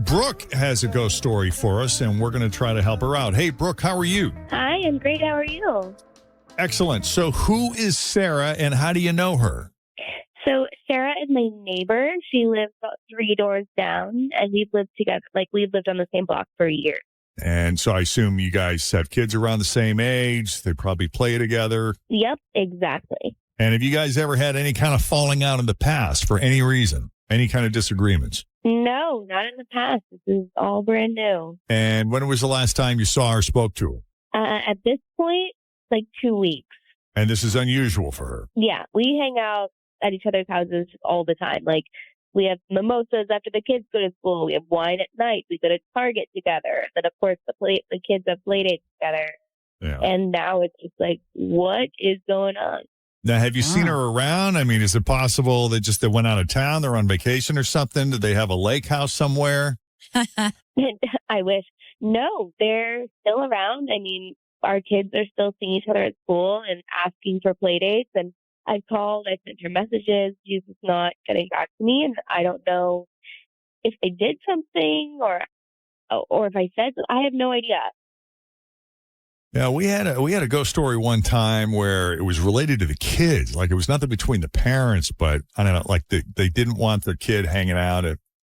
Brooke has a ghost story for us, and we're going to try to help her out. Hey, Brooke, how are you? Hi, I'm great. How are you? Excellent. So who is Sarah, and how do you know her? So Sarah is my neighbor. She lives about 3 doors down, and we've lived together. We've lived on the same block for years. And so I assume you guys have kids around the same age. They probably play together. Yep, exactly. And have you guys ever had any kind of falling out in the past for any reason? Any kind of disagreements? No, not in the past. This is all brand new. And when was the last time you saw or spoke to her? At this point, 2 weeks. And this is unusual for her. Yeah, we hang out at each other's houses all the time. We have mimosas after the kids go to school. We have wine at night. We go to Target together. Then, of course, the kids have play dates together. Yeah. And now it's just what is going on? Now, have you seen her around? I mean, is it possible that they went out of town, they're on vacation or something? Do they have a lake house somewhere? I wish. No, they're still around. I mean, our kids are still seeing each other at school and asking for play dates. And I called, I sent her messages. She's just not getting back to me. And I don't know if they did something or if I said, I have no idea. Yeah, we had a ghost story one time where it was related to the kids. It was nothing between the parents, but I don't know, they didn't want their kid hanging out.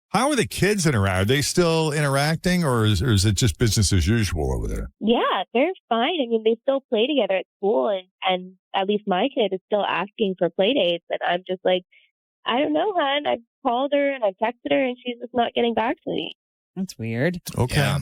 How are the kids interacting? Are they still interacting, or is it just business as usual over there? Yeah, they're fine. I mean, they still play together at school, and at least my kid is still asking for play dates. And I'm just I don't know, hon. I've called her and I've texted her, and she's just not getting back to me. That's weird. Okay. Yeah.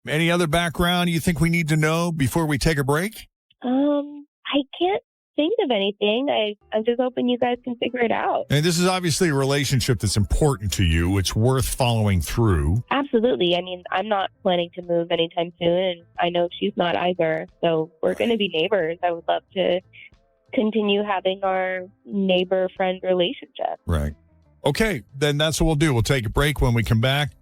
Any other background you think we need to know before we take a break? I can't think of anything. I'm just hoping you guys can figure it out. And this is obviously a relationship that's important to you. It's worth following through. Absolutely. I mean, I'm not planning to move anytime soon, and I know she's not either. So we're going to be neighbors. I would love to continue having our neighbor-friend relationship. Right. Okay, then that's what we'll do. We'll take a break. When we come back,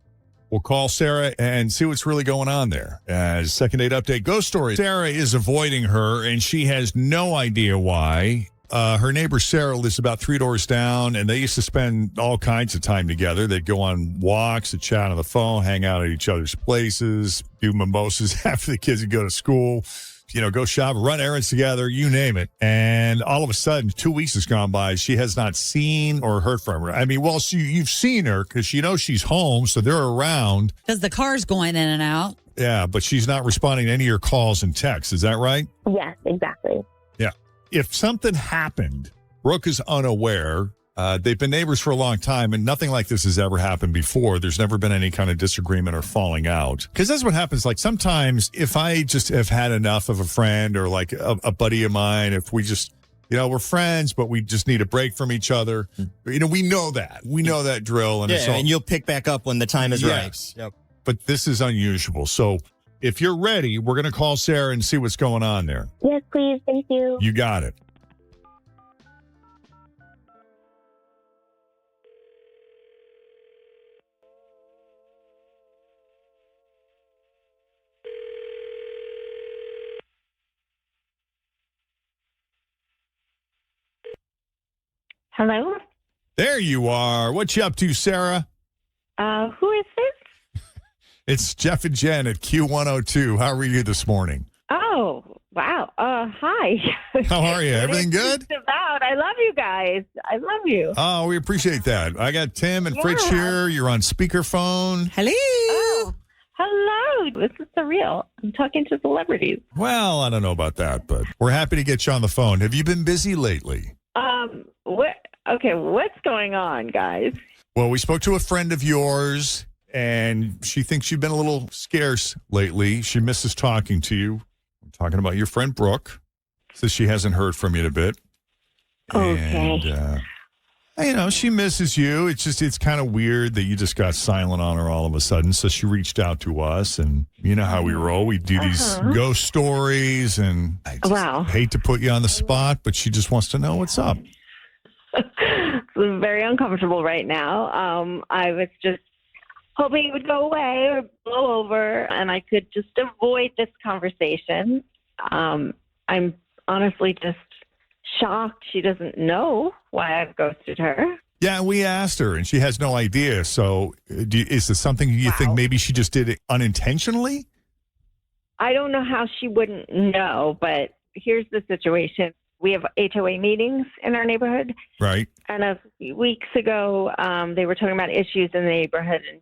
we'll call Sarah and see what's really going on there. Second date update, ghost story. Sarah is avoiding her, and she has no idea why. Her neighbor Sarah lives about 3 doors down, and they used to spend all kinds of time together. They'd go on walks, they'd chat on the phone, hang out at each other's places, do mimosas after the kids would go to school, go shop, run errands together, you name it. And all of a sudden, 2 weeks has gone by. She has not seen or heard from her. I mean, you've seen her because you know she's home, so they're around. Because the car's going in and out. Yeah, but she's not responding to any of your calls and texts. Is that right? Yes, exactly. Yeah. If something happened, Brooke is unaware. They've been neighbors for a long time, and nothing like this has ever happened before. There's never been any kind of disagreement or falling out. Because that's what happens. Sometimes if I just have had enough of a friend or a buddy of mine, if we just, we're friends, but we just need a break from each other. We know that. We know that drill. And and you'll pick back up when the time is right. Yep. But this is unusual. So if you're ready, we're going to call Sarah and see what's going on there. Yes, please. Thank you. You got it. Hello? There you are. What you up to, Sarah? Who is this? It's Jeff and Jen at Q102. How are you this morning? Oh, wow. Hi. How are you? Everything good? Just about. I love you guys. I love you. Oh, we appreciate that. I got Tim and Fritz here. You're on speakerphone. Hello. Oh, hello. This is surreal. I'm talking to celebrities. Well, I don't know about that, but we're happy to get you on the phone. Have you been busy lately? What? Okay, what's going on, guys? Well, we spoke to a friend of yours, and she thinks you've been a little scarce lately. She misses talking to you. I'm talking about your friend Brooke. Says she hasn't heard from you in a bit. Okay. And, she misses you. It's kind of weird that you just got silent on her all of a sudden. So she reached out to us, and you know how we roll. We do these ghost stories, and I just hate to put you on the spot, but she just wants to know what's up. It's very uncomfortable right now. I was just hoping it would go away or blow over and I could just avoid this conversation. I'm honestly just shocked she doesn't know why I've ghosted her. Yeah, we asked her, and she has no idea. So is this something you think maybe she just did it unintentionally? I don't know how she wouldn't know, but here's the situation. We have HOA meetings in our neighborhood. Right. And a few weeks ago, they were talking about issues in the neighborhood, and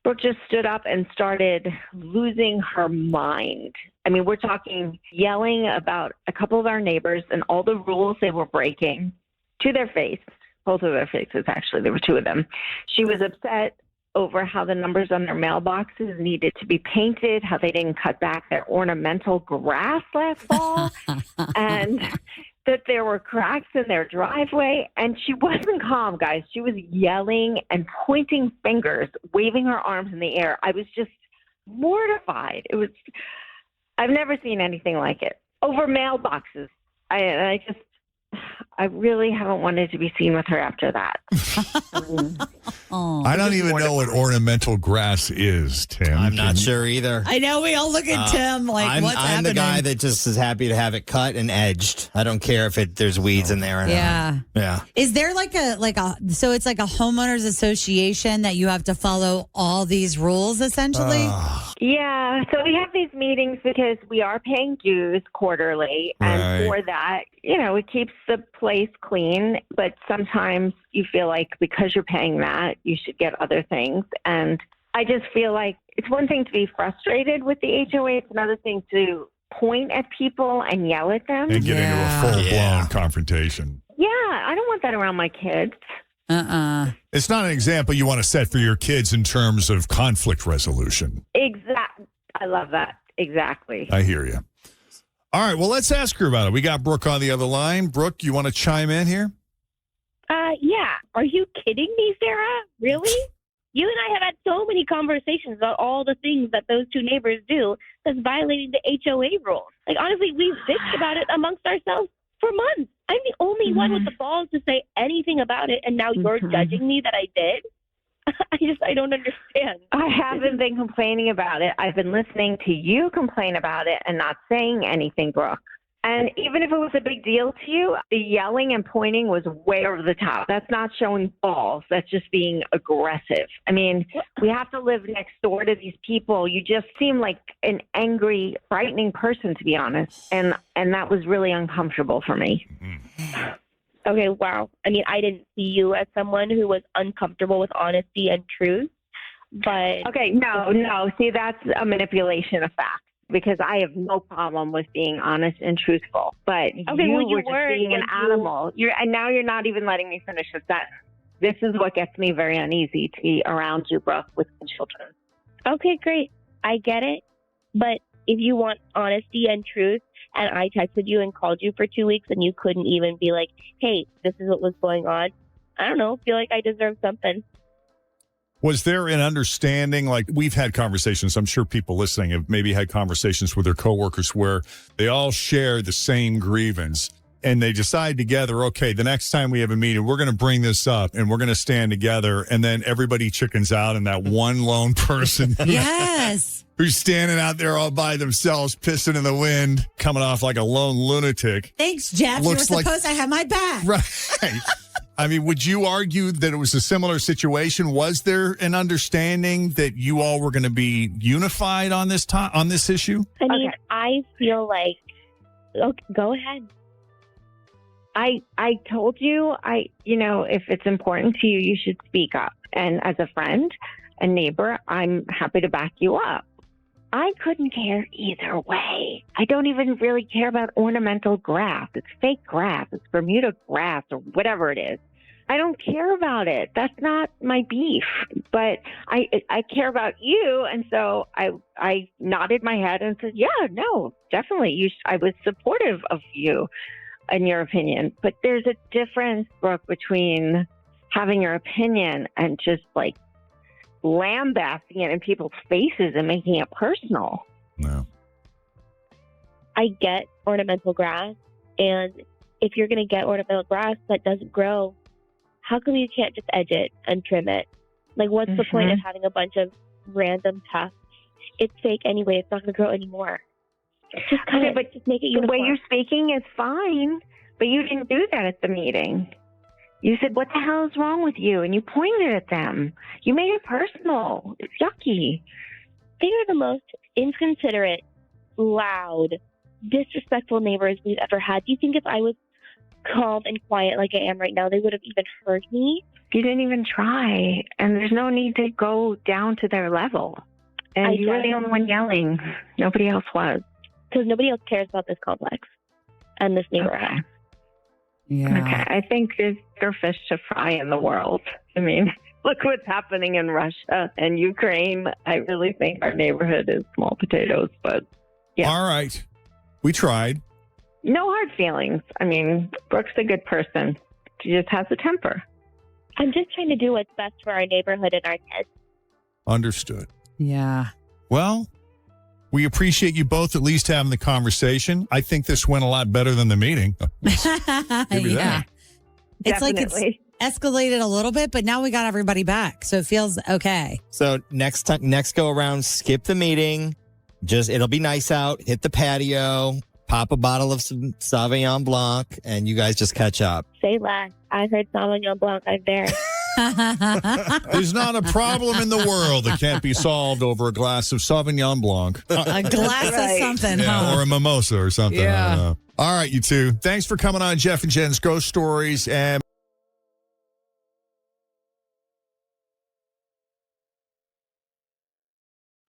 Brooke just stood up and started losing her mind. I mean, we're talking yelling about a couple of our neighbors and all the rules they were breaking to their face. Both of their faces, actually. There were two of them. She was upset over how the numbers on their mailboxes needed to be painted, how they didn't cut back their ornamental grass last fall, and that there were cracks in their driveway. And she wasn't calm, guys. She was yelling and pointing fingers, waving her arms in the air. I was just mortified. I've never seen anything like it. Over mailboxes. I really haven't wanted to be seen with her after that. I don't even know what ornamental grass is, Tim. I'm not sure either. I know we all look at Tim like, what's happening? I'm the guy that just is happy to have it cut and edged. I don't care if there's weeds in there or Yeah. not. Yeah. Is there so it's like a homeowners association that you have to follow all these rules essentially? Yeah, so we have these meetings because we are paying dues quarterly. And for that, it keeps the place clean. But sometimes you feel like because you're paying that, you should get other things. And I just feel like it's one thing to be frustrated with the HOA. It's another thing to point at people and yell at them. And get into a full-blown confrontation. Yeah, I don't want that around my kids. It's not an example you want to set for your kids in terms of conflict resolution. Exactly. I love that. Exactly. I hear you. All right, well, let's ask her about it. We got Brooke on the other line. Brooke, you want to chime in here? Yeah. Are you kidding me, Sarah? Really? You and I have had so many conversations about all the things that those two neighbors do that's violating the HOA rules. Like, honestly, we've bitched about it amongst ourselves for months. I'm the only one with the balls to say anything about it, and now you're judging me that I did? I don't understand. I haven't been complaining about it. I've been listening to you complain about it and not saying anything, Brooke. And even if it was a big deal to you, the yelling and pointing was way over the top. That's not showing balls. That's just being aggressive. I mean, we have to live next door to these people. You just seem like an angry, frightening person, to be honest. And that was really uncomfortable for me. Okay, wow. I mean, I didn't see you as someone who was uncomfortable with honesty and truth, but... Okay, no. See, that's a manipulation of facts. Because I have no problem with being honest and truthful. But you were just being an animal. And now you're not even letting me finish the sentence. This is what gets me very uneasy to be around you, Brooke, with the children. Okay, great. I get it. But if you want honesty and truth, and I texted you and called you for 2 weeks and you couldn't even be like, hey, this is what was going on, I don't know, feel like I deserve something. Was there an understanding, like we've had conversations, I'm sure people listening have maybe had conversations with their coworkers where they all share the same grievance and they decide together, okay, the next time we have a meeting, we're going to bring this up and we're going to stand together, and then everybody chickens out and that one lone person who's standing out there all by themselves, pissing in the wind, coming off like a lone lunatic. Thanks, Jeff. You were supposed to have my back. Right. I mean, would you argue that it was a similar situation? Was there an understanding that you all were going to be unified on this issue? I mean, I feel like, okay, go ahead. I told you, if it's important to you, you should speak up. And as a friend and neighbor, I'm happy to back you up. I couldn't care either way. I don't even really care about ornamental grass. It's fake grass. It's Bermuda grass or whatever it is. I don't care about it. That's not my beef. But I care about you. And so I nodded my head and said, yeah, no, definitely. I was supportive of you and your opinion. But there's a difference, Brooke, between having your opinion and just like lambasting it in people's faces and making it personal. No. I get ornamental grass, and if you're going to get ornamental grass that doesn't grow, how come you can't just edge it and trim it? Like, what's the point of having a bunch of random tufts? It's fake anyway. It's not going to grow anymore. Just just make it uniform. The way you're speaking is fine, but you didn't do that at the meeting. You said, what the hell is wrong with you? And you pointed at them. You made it personal. It's yucky. They are the most inconsiderate, loud, disrespectful neighbors we've ever had. Do you think if I was calm and quiet like I am right now, they would have even heard me? You didn't even try. And there's no need to go down to their level. And you were the only one yelling. Nobody else was. Because nobody else cares about this complex and this neighborhood. Okay. Yeah. Okay. I think there's bigger fish to fry in the world. I mean, look what's happening in Russia and Ukraine. I really think our neighborhood is small potatoes, but yeah. All right. We tried. No hard feelings. I mean, Brooke's a good person. She just has a temper. I'm just trying to do what's best for our neighborhood and our kids. Understood. Yeah. Well, we appreciate you both at least having the conversation. I think this went a lot better than the meeting. Maybe that. It's like Definitely. it's escalated a little bit, but now we got everybody back. So it feels okay. So next go around, skip the meeting. It'll be nice out. Hit the patio. Pop a bottle of some Sauvignon Blanc, and you guys just catch up. Say less. I heard Sauvignon Blanc. I'm there. There's not a problem in the world that can't be solved over a glass of Sauvignon Blanc. A glass of something, huh? Or a mimosa or something. Yeah. I don't know. All right, you two. Thanks for coming on Jeff and Jen's Ghost Stories. And